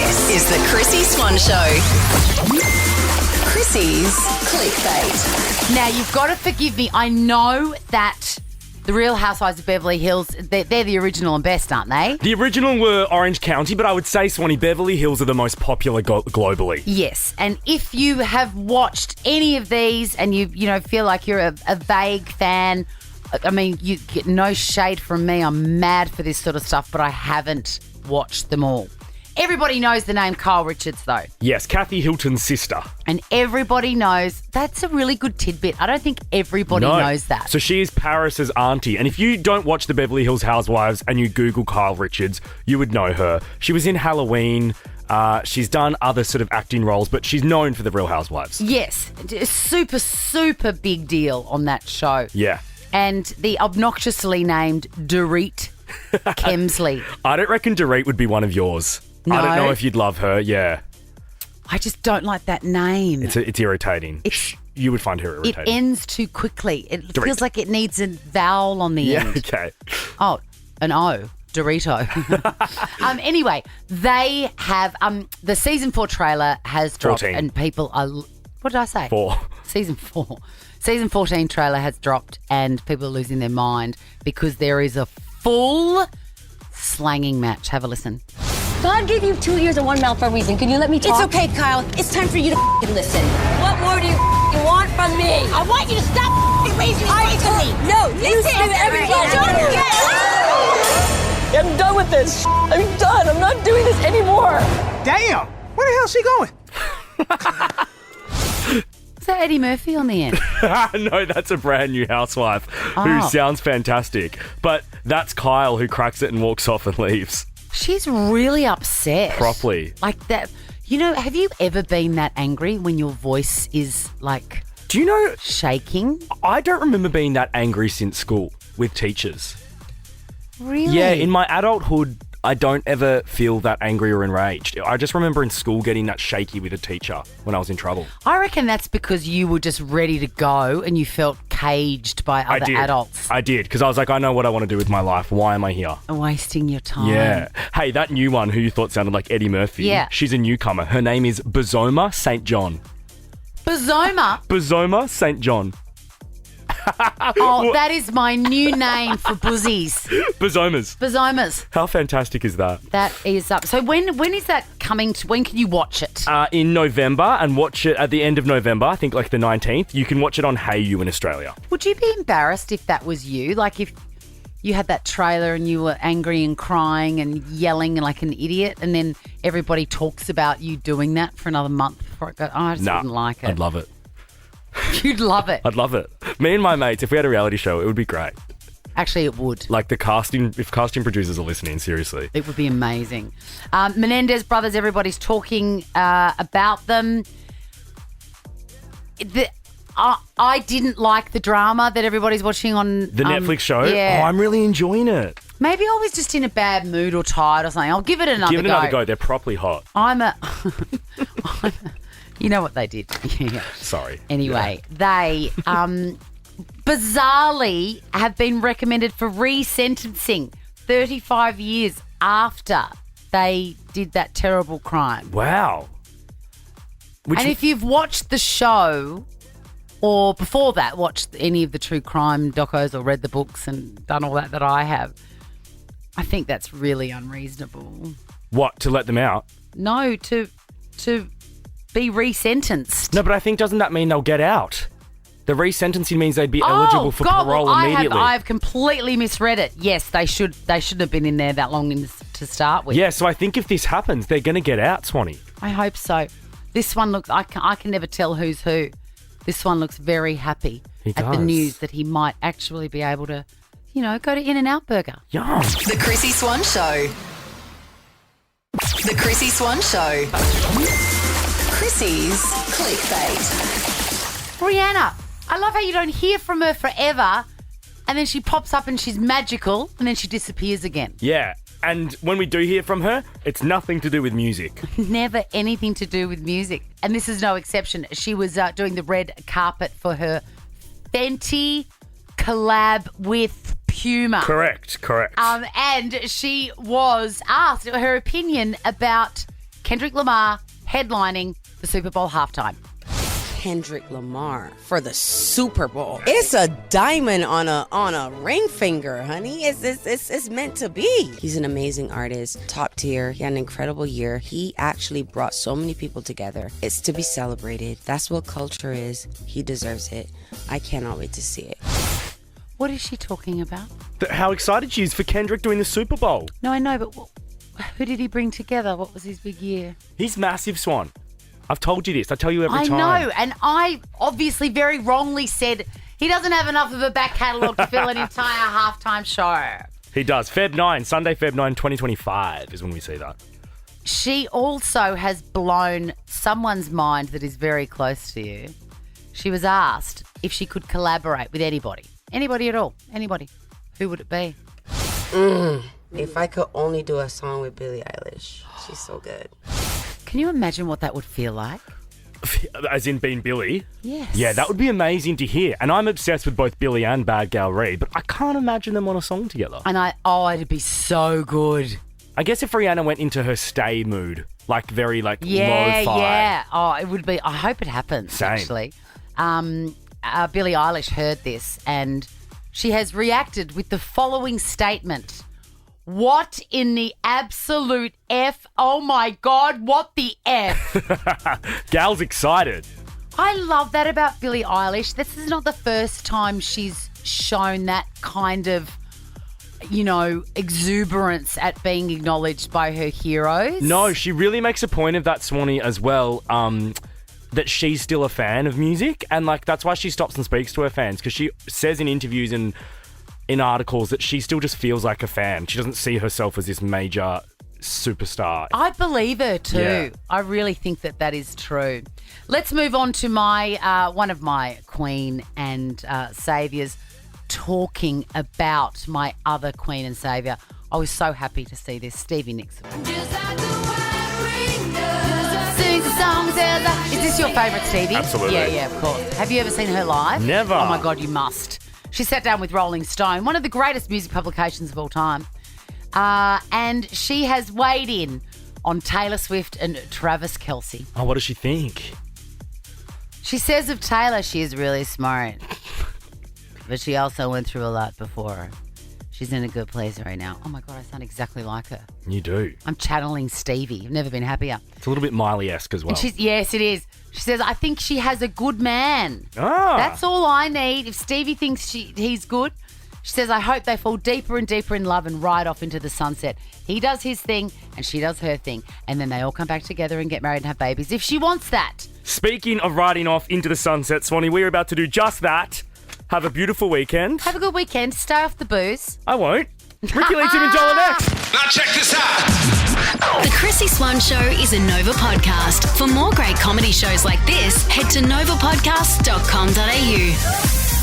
This is the Chrissy Swan Show. Chrissy's Clickbait. Now, you've got to forgive me. I know that the Real Housewives of Beverly Hills, they're the original and best, aren't they? The original were Orange County, but I would say, Swanee, Beverly Hills are the most popular globally. Yes, and if you have watched any of these and you feel like you're a vague fan, I mean, you get no shade from me. I'm mad for this sort of stuff, but I haven't watched them all. Everybody knows the name Kyle Richards, though. Yes, Kathy Hilton's sister. And everybody knows. That's a really good tidbit. I don't think everybody knows that. So she is Paris's auntie. And if you don't watch the Beverly Hills Housewives and you Google Kyle Richards, you would know her. She was in Halloween. She's done other sort of acting roles, but she's known for the Real Housewives. Yes. Super, super big deal on that show. Yeah. And the obnoxiously named Dorit Kemsley. I don't reckon Dorit would be one of yours. No. I don't know if you'd love her. Yeah. I just don't like that name. It's irritating. You would find her irritating. It ends too quickly. It Dorit. feels like it needs a vowel on the end. Yeah, okay. Oh, an O. Dorito. Anyway, they have the season 4 trailer has dropped 14. and people are, what did I say? 4. Season 4. Season 14 trailer has dropped and people are losing their mind because there is a full slanging match. Have a listen. God gave you 2 ears and one mouth for a reason. Can you let me talk? It's okay, Kyle. It's time for you to listen. What more do you want from me? I want you to stop raising your voice to me. No, you Listen, do everybody. everybody. I'm done with this. I'm done. I'm not doing this anymore. Damn! Where the hell's she going? Is that Eddie Murphy on the end? No, that's a brand new housewife who sounds fantastic. But that's Kyle who cracks it and walks off and leaves. She's really upset. Properly. Like that. You know, have you ever been that angry when your voice is like Do you know, shaking? I don't remember being that angry since school with teachers. Really? Yeah, in my adulthood, I don't ever feel that angry or enraged. I just remember in school getting that shaky with a teacher when I was in trouble. I reckon that's because you were just ready to go and you felt caged by other adults. I did, because I was like, I know what I want to do with my life. Why am I here? Wasting your time. Yeah. Hey, that new one who you thought sounded like Eddie Murphy. Yeah. She's a newcomer. Her name is Bazoma St. John. Bazoma? Bazoma St. John. Oh, that is my new name for buzzies. Bazomas. Bazomas. How fantastic is that? That is up. So when is that coming to, when can you watch it? In November, and watch it at the end of November, I think like the 19th. You can watch it on Hey You in Australia. Would you be embarrassed if that was you? Like if you had that trailer and you were angry and crying and yelling like an idiot and then everybody talks about you doing that for another month before it goes, I just wouldn't like it. I'd love it. You'd love it. I'd love it. Me and my mates, if we had a reality show, it would be great. Actually, it would. Like the casting, if casting producers are listening, seriously. It would be amazing. Menendez brothers, everybody's talking about them. I didn't like the drama that everybody's watching on The Netflix show? Yeah. Oh, I'm really enjoying it. Maybe I was just in a bad mood or tired or something. I'll give it another go. Give it another go. They're properly hot. You know what they did. Yeah. Sorry. Anyway, they bizarrely have been recommended for resentencing 35 years after they did that terrible crime. Wow. And if you've watched the show or before that, watched any of the true crime docos or read the books and done all that I have, I think that's really unreasonable. What, to let them out? No, to be resentenced. No, but I think, doesn't that mean they'll get out? The resentencing means they'd be eligible for parole immediately. I've completely misread it. Yes, they shouldn't have been in there that long to start with. Yeah, so I think if this happens, they're going to get out, Swanee. I hope so. This one looks, I can never tell who's who. This one looks very happy at the news that he might actually be able to, go to In-N-Out Burger. Yum. The Chrissy Swan Show. The Chrissy Swan Show. Chrissy's Clickbait. Rihanna, I love how you don't hear from her forever and then she pops up and she's magical and then she disappears again. Yeah, and when we do hear from her, it's nothing to do with music. Never anything to do with music. And this is no exception. She was doing the red carpet for her Fenty collab with Puma. Correct. And she was asked her opinion about Kendrick Lamar headlining the Super Bowl halftime. Kendrick Lamar for the Super Bowl. It's a diamond on a ring finger, honey. It's meant to be. He's an amazing artist, top tier. He had an incredible year. He actually brought so many people together. It's to be celebrated. That's what culture is. He deserves it. I cannot wait to see it. What is she talking about? How excited she is for Kendrick doing the Super Bowl. No, I know, but who did he bring together? What was his big year? He's massive, Swan. I've told you this. I tell you every time. I know, and I obviously very wrongly said he doesn't have enough of a back catalogue to fill an entire halftime show. He does. Sunday, Feb 9, 2025 is when we see that. She also has blown someone's mind that is very close to you. She was asked if she could collaborate with anybody. Anybody at all. Anybody. Who would it be? If I could only do a song with Billie Eilish. She's so good. Can you imagine what that would feel like? As in being Billie? Yes. Yeah, that would be amazing to hear. And I'm obsessed with both Billie and Bad Gal Reid, but I can't imagine them on a song together. And it'd be so good. I guess if Rihanna went into her stay mood, like very lo-fi. Yeah. Oh, it would be. I hope it happens, Same. actually. Billie Eilish heard this and she has reacted with the following statement. What in the absolute F? Oh my God, what the F? Gal's excited. I love that about Billie Eilish. This is not the first time she's shown that kind of, exuberance at being acknowledged by her heroes. No, she really makes a point of that, Swanee, as well, that she's still a fan of music. And, that's why she stops and speaks to her fans, because she says in interviews and in articles that she still just feels like a fan. She doesn't see herself as this major superstar. I believe her too. Yeah. I really think that is true. Let's move on to my one of my queen and saviours talking about my other queen and saviour. I was so happy to see this. Stevie Nicks. Is this your favourite Stevie? Absolutely. Yeah, of course. Have you ever seen her live? Never. Oh my God, you must. She sat down with Rolling Stone, one of the greatest music publications of all time. And she has weighed in on Taylor Swift and Travis Kelce. Oh, what does she think? She says of Taylor, she is really smart. But she also went through a lot before. She's in a good place right now. Oh my God, I sound exactly like her. You do. I'm channeling Stevie. I've never been happier. It's a little bit Miley-esque as well. Yes, it is. She says, I think she has a good man. That's all I need. If Stevie thinks he's good, she says, I hope they fall deeper and deeper in love and ride off into the sunset. He does his thing and she does her thing. And then they all come back together and get married and have babies if she wants that. Speaking of riding off into the sunset, Swanee, we're about to do just that. Have a beautiful weekend. Have a good weekend. Stay off the booze. I won't. Ricky Lee, Tim and Joel next. Now check this out. The Chrissy Swan Show is a Nova podcast. For more great comedy shows like this, head to novapodcast.com.au.